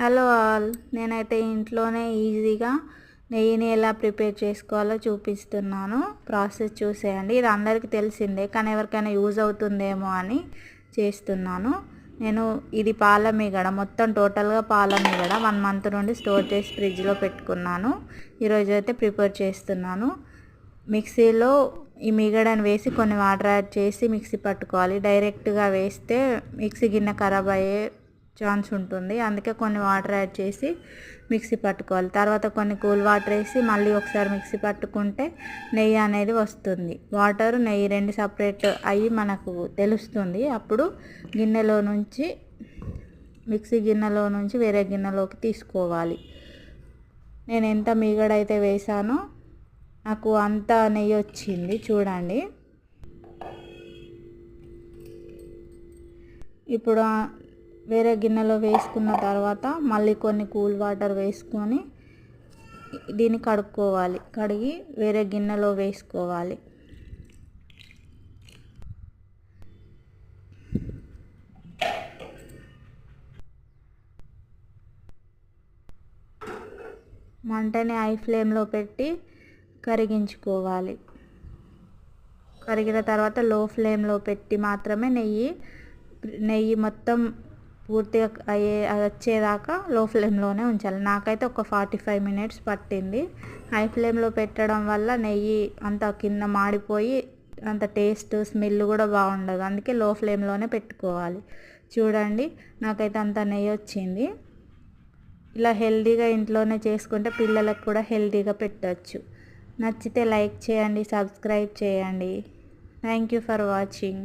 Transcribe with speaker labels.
Speaker 1: Hello all, నేనైతే ఇంట్లోనే ఈజీగా నెయ్యిని ఎలా ప్రిపేర్ చేసుకోవాలో చూపిస్తున్నాను. ప్రాసెస్ చూసేయండి. ఇది అందరికీ తెలిసిందే, కానీ ఎవరికైనా యూజ్ అవుతుందేమో అని చేస్తున్నాను. నేను ఇది పాల మీగడ, మొత్తం టోటల్గా పాల మీగడ 1 మంత్ నుండి స్టోర్ చేసి ఫ్రిడ్జ్లో పెట్టుకున్నాను. ఈరోజు అయితే ప్రిపేర్ చేస్తున్నాను. మిక్సీలో ఈ మీగడని వేసి కొన్ని వాటర్ యాడ్ చేసి మిక్సీ పట్టుకోవాలి. డైరెక్ట్గా వేస్తే మిక్సీ గిన్నె ఖరాబ్ అయ్యే ఛాన్స్ ఉంటుంది, అందుకే కొన్ని వాటర్ యాడ్ చేసి మిక్సీ పట్టుకోవాలి. తర్వాత కొన్ని కూల్ వాటర్ వేసి మళ్ళీ ఒకసారి మిక్సీ పట్టుకుంటే నెయ్యి అనేది వస్తుంది. వాటర్ నెయ్యి రెండు సపరేట్ అయ్యి మనకు తెలుస్తుంది. అప్పుడు గిన్నెలో నుంచి మిక్సీ గిన్నెలో నుంచి వేరే గిన్నెలోకి తీసుకోవాలి. నేను ఎంత మీగడైతే వేసానో నాకు అంత నెయ్యి వచ్చింది, చూడండి. ఇప్పుడు వేరే గిన్నెలో వేసుకున్న తర్వాత మళ్ళీ కొన్ని కూల్ వాటర్ వేసుకొని దీన్ని కడుక్కోవాలి. కడిగి వేరే గిన్నెలో వేసుకోవాలి. మంటని హై ఫ్లేమ్లో పెట్టి కరిగించుకోవాలి. కరిగిన తర్వాత లో ఫ్లేమ్లో పెట్టి మాత్రమే నెయ్యి మొత్తం పూర్తిగా వచ్చేదాకా లో ఫ్లేమ్లోనే ఉంచాలి. నాకైతే ఒక 45 మినిట్స్ పట్టింది. హై ఫ్లేమ్లో పెట్టడం వల్ల నెయ్యి అంత కింద మాడిపోయి అంత టేస్ట్ స్మెల్ కూడా బాగుండదు, అందుకే లో ఫ్లేమ్లోనే పెట్టుకోవాలి. చూడండి, నాకైతే అంత నెయ్యి వచ్చింది. ఇలా హెల్తీగా ఇంట్లోనే చేసుకుంటే పిల్లలకు కూడా హెల్తీగా పెట్టచ్చు. నచ్చితే లైక్ చేయండి, సబ్స్క్రైబ్ చేయండి. Thank you for watching.